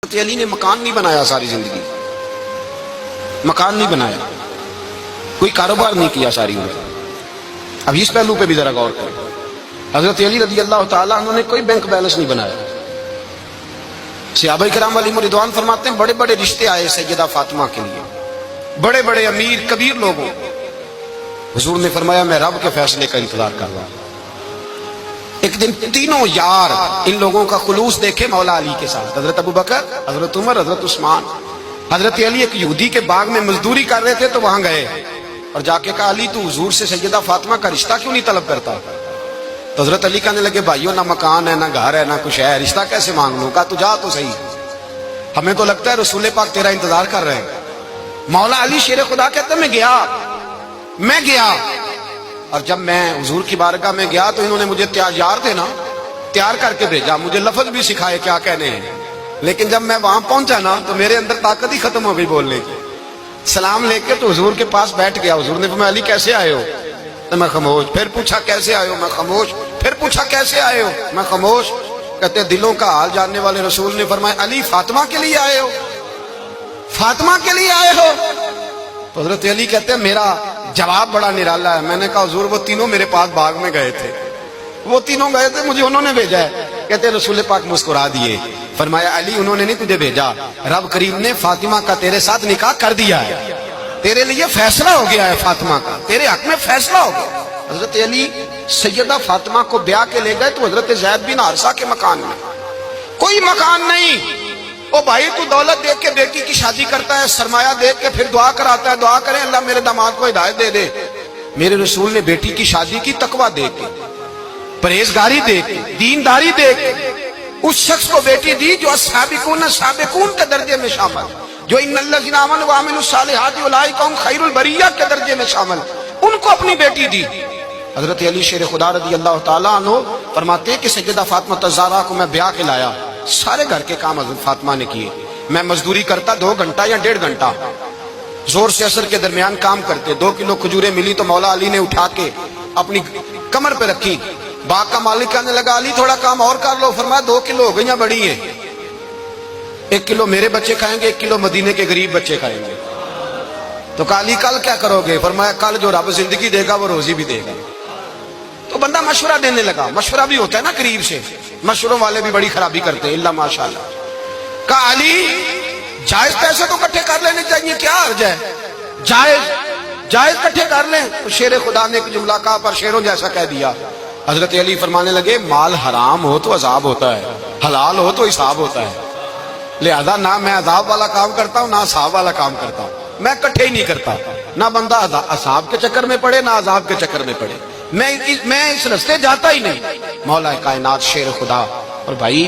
حضرت علی نے مکان نہیں بنایا ساری زندگی، مکان نہیں بنایا، کوئی کاروبار نہیں کیا ساری عمر۔ اب اس پہلو پہ بھی ذرا غور کریں، حضرت علی رضی اللہ تعالیٰ عنہ نے کوئی بینک بیلنس نہیں بنایا۔ صحابہ کرام علیہم رضوان فرماتے ہیں بڑے بڑے رشتے آئے سیدہ فاطمہ کے لیے، بڑے بڑے امیر کبیر لوگوں، حضور نے فرمایا میں رب کے فیصلے کا انتظار کر رہا ہوں۔ ایک دن تینوں یار ان لوگوں کا خلوص دیکھے مولا علی کے ساتھ، حضرت ابو بکر، حضرت عمر، حضرت عثمان۔ حضرت علی ایک یہودی کے باغ میں مزدوری کر رہے تھے تو وہاں گئے اور جا کے کہا علی تو حضور سے سیدہ فاطمہ کا رشتہ کیوں نہیں طلب کرتا؟ تو حضرت علی کہنے لگے بھائیو نہ مکان ہے نہ گھر ہے نہ کچھ ہے، رشتہ کیسے مانگ لوں؟ کہا تو جا تو صحیح، ہمیں تو لگتا ہے رسول پاک تیرا انتظار کر رہے ہیں۔ مولا علی شیر خدا کہتے ہیں میں گیا اور جب میں حضور کی بارگاہ میں گیا تو انہوں نے مجھے یار تھے نا تیار کر کے بھیجا، مجھے لفظ بھی سکھائے کیا کہنے ہیں، لیکن جب میں وہاں پہنچا نا تو میرے اندر طاقت ہی ختم ہو گئی بولنے کی۔ سلام لے کے تو حضور کے پاس بیٹھ گیا، حضور نے فرمایا علی کیسے آئے ہو؟ تو میں خاموش، پھر پوچھا کیسے آئے ہو؟ میں خاموش، پھر پوچھا کیسے آئے ہو؟ میں خاموش۔ کہتے دلوں کا حال جاننے والے رسول نے فرمایا علی فاطمہ کے لیے آئے ہو؟ فاطمہ کے لیے آئے ہو؟ تو حضرت علی کہتے ہیں میرا جواب بڑا نرالا ہے۔ میں نے کہا حضور وہ تینوں میرے پاس باغ میں گئے تھے، وہ تینوں گئے تھے، مجھے انہوں نے بھیجا ہے۔ کہتے رسول پاک مسکرا دیے، فرمایا علی انہوں نے نہیں تجھے بھیجا، رب کریم نے فاطمہ کا تیرے ساتھ نکاح کر دیا ہے، تیرے لیے فیصلہ ہو گیا ہے، فاطمہ کا تیرے حق میں فیصلہ ہو گیا۔ حضرت علی سیدہ فاطمہ کو بیاہ کے لے گئے تو حضرت زید بن حارثہ کے مکان میں، کوئی مکان نہیں۔ او بھائی تو دولت دیکھ کے بیٹی کی شادی کرتا ہے، سرمایہ دیکھ کے پھر دعا کراتا ہے، دعا کریں اللہ میرے داماد کو ہدایت دے دے۔ میرے رسول نے بیٹی کی شادی کی تقوی دیکھ کے، پرہیزگاری دیکھ کے، دینداری دیکھ کے اس شخص کو بیٹی دی جو السابقون سابقون کے درجے میں شامل، جو ان الذین آمنوا وعملوا الصالحات اولئک هم خیر البریہ کے درجے میں شامل، ان کو اپنی بیٹی دی۔ حضرت علی شیر خدا رضی اللہ تعالیٰ عنہ فرماتے ہیں کہ سیدہ فاطمہ الزہرا کو میں بیاہ کے لایا، سارے گھر کے کام حضرت فاطمہ نے کیے، میں مزدوری کرتا 2 گھنٹہ یا 1.5 گھنٹہ، زور سے عصر کے درمیان کام کرتے، 2 کلو کھجوریں ملی تو مولا علی نے اٹھا کے اپنی کمر پہ رکھی۔ باغ کا مالک کہنے لگا علی تھوڑا کام اور کر لو، فرمایا 2 کلو ہو گئیاں بڑی ہیں، 1 کلو میرے بچے کھائیں گے، 1 کلو مدینے کے غریب بچے کھائیں گے۔ تو کہا علی کل کیا کرو گے؟ فرمایا کل جو رب زندگی دے گا وہ روزی بھی دے گا۔ تو بندہ مشورہ دینے لگا، مشورہ بھی ہوتا ہے نا قریب سے، مشوروں والے بھی بڑی خرابی کرتے ہیں اللہ ماشاءاللہ۔ کہا علی جائز پیسے تو کٹھے کر لینے چاہیے، کیا حرج ہے، جائز کٹھے کر لیں۔ تو شیر خدا نے ایک جملہ کہا پر شیروں جیسا کہہ دیا۔ حضرت علی فرمانے لگے مال حرام ہو تو عذاب ہوتا ہے، حلال ہو تو حساب ہوتا ہے، لہذا نہ میں عذاب والا کام کرتا ہوں نہ حساب والا کام کرتا ہوں، میں کٹھے ہی نہیں کرتا، نہ بندہ حساب کے چکر میں پڑے نہ عذاب کے چکر میں پڑے، میں اس رستے جاتا ہی نہیں۔ مولا کائنات شیر خدا اور بھائی